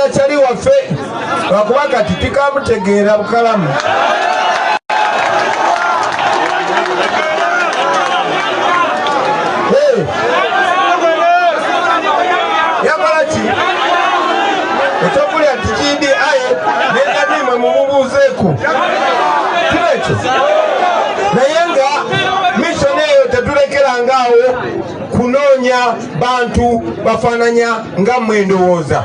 njagala kyali waffe lwakuba kati tikamutegeera bukalamu. Yakola ki? Ekyokulya tikindi aye nenabimwe mumubuuzeeku kirekyo. Naye nga mission eyo tetulekerangaawo kunoonya bantu bafaananya nga mmwe ndowooza.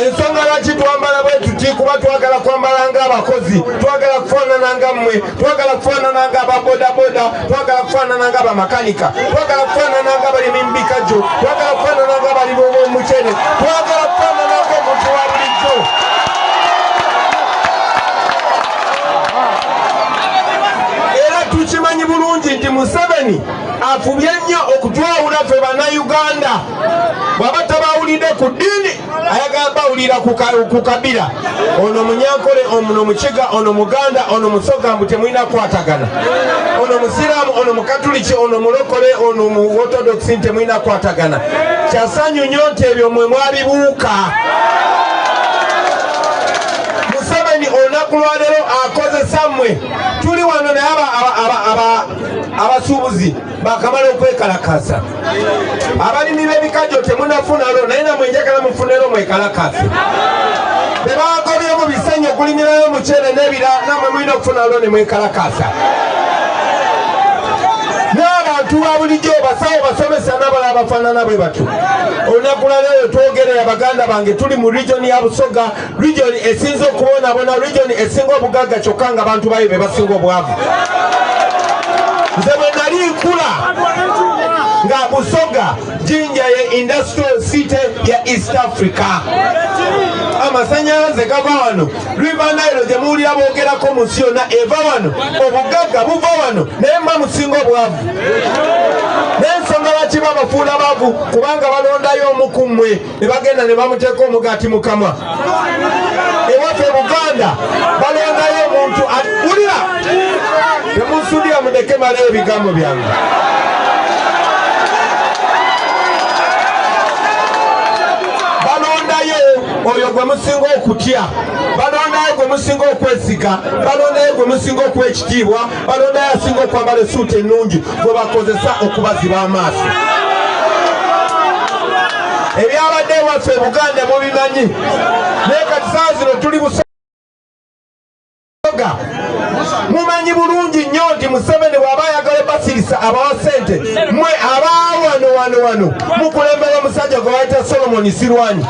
Ensonga lwaki twambala bwe tuti kuba twagala kwambala ng'abakozi, twagala kufaanana nga mmwe, twagala kufaanana ng'ababodaboda, twagala kufaanana ng'abamakanika, twagala kufaanana ng'abalimi mu bikajjo, twagala kufaanana ng'abalimi b'omucere, twagala kufaanana ng'omuntu wa bulijjo. Era tukimanyi bulungi nti Museveni afubye nnyo okutwawula ffe bannayuganda. Bw'aba tabawulidde ku ddiini ayagala bawulira ku kabira. Ono Munyankole, ono Mukiga, ono Muganda, ono Musoga, mbu temulina kukwatagana. Ono Musiraamu, ono Mukatuliki, ono Mulokole, ono mu Orthodox, temulina kukwatagana. Kyasanyu nnyo nti ebyo mwe mwabibuuka. Museveni olunaku lwaleero akozesa mmwe. Tuli wano naye abasuubuzi bakamala okwekalakasa. Abalimi b'ebikajjo temunafuna lo naye namwe njagala mufunero mwekalakase. Bebagobye mu bisenyi okulimirayo omuceere n'ebira namwe mulina okufuna lo ne mwekalakasa. N'abantu ba bulijjo basawo basomesa n'abalala bafaanana bwe batyo. Olunaku lwaleero twogerera abaganda bange tuli mu region ya Busoga, region esinza okubonaabona, region esinga obugagga kyokka nga abantu bayo be basinga obwavu. Nze bwe nali nkula nga Busoga Jinja ye industrial city ya East Africa. Amasanyalaze gava wano, River Nile gye muwulira boogerako mu nsi yonna eva wano, obugagga buva wano naye mba musinga obwavu. N'ensonga lwaki babafuula baavu kubanga balondayo omu ku mmwe ne bagenda ne bamuteeka omugaati mu kamwa. Ewaffe Buganda balondayo omuntu wulira temunsudira mudeke malayo ebigambo byange. Oyo gwe musinga okutya, balondayo gwe musinga okwesiga, balondayo gwe musinga okwekitiibwa, balondayo asinga okwambala essuuti ennungi gwe bakozesa okubaziba amaaso. Ebyabadde waffe Buganda mubimanyi, naye kati saa zino tuli Busoga. Mumanyi bulungi nnyo nti Museveni bw'aba ayagala basirisa abawa ssente, mmwe abawano mukulembera omusajja gwe bayita Solomon Sirwanyi.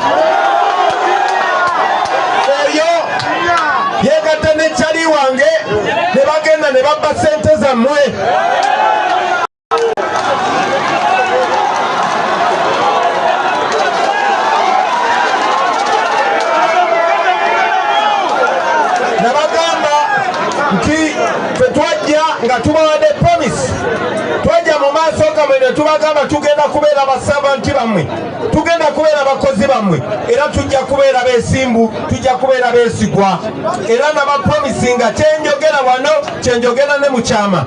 Yegatta ne Chali wange ne bagenda ne babba ssente zammwe. Nabagamba nti ffe twajja nga tubawadde promise. Twajja mu maaso gammwe ne tubagamba tugenda kubeera basavanti bammwe, tugenda kubeera bakozi bammwe, era tujja kubeera beesimbu, tujja kubeera beesigwa. Era nabapromisinga kyenjogera wano kyenjogera ne mu kyama,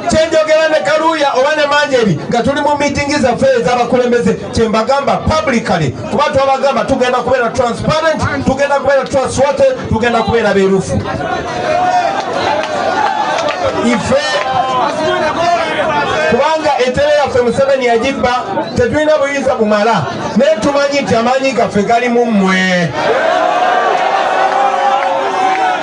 kyenjogera ne Kaluuya oba ne Manjeri nga tuli mu miitingi zaffe ez'abakulembeze, kyembagamba publicly kuba twabagamba tugenda kubeera transparent, tugenda kubeera trustworthy, tugenda kubeera beerufu. Ife kubanga entere yaffe Museveni yagibba tetulina buyinza bumala, naye tumanyi nti amaanyi gaffe gali mu mmwe.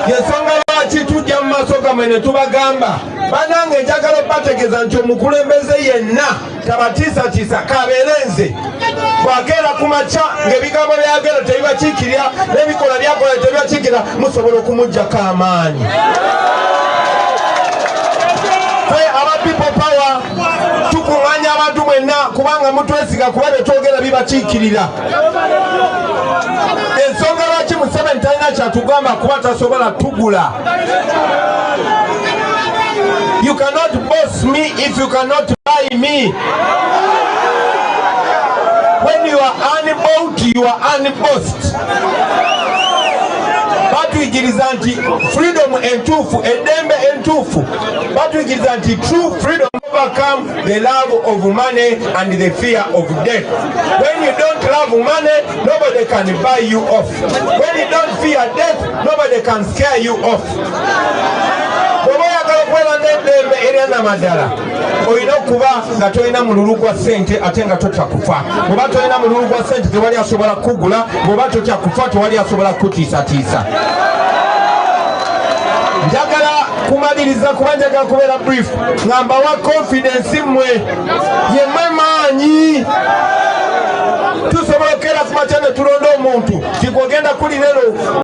Yensonga lwaki tujja mu maaso gammwe ne tubagamba bannange njagala bategeeza nti omukulembeze yenna tabatiisatiisa kabeere nze bwakeera ku makya ng'ebigambo byagenda tebibakiikirira n'ebikola byakola tebibakiikirira musobola okumuggyako amaanyi. Aba people power tukuŋŋaanya abantu mwenna kubanga mutwesiga kuba bye twogera bibakiikirira. Ensonga lwaki Museveni talina kyatugamba kuba tasobola tugula. You cannot boss me if you cannot buy me. When you are unbought, you are unbossed. But batuyigiriza nti freedom entuufu eddembe entuufu batuyigiriza nti true freedom overcome the love of money and the fear of death. When you don't love money, nobody can buy you off. When you don't fear death, nobody can scare you off. Madala oyina okuba nga tolina mululu gwa ssente ate nga totya kufa. Bw'oba tolina mululu gwa ssente tewali asobola kugula, bw'oba totya kufa tewali asobola kutiisatiisa. Njagala kumaliriza kuba njagala kubeera brief nga mbawa confidence mmwe yemmwe maanyi tusobola okukeera ku makya ne tulonda omuntu tikogenda kuli lero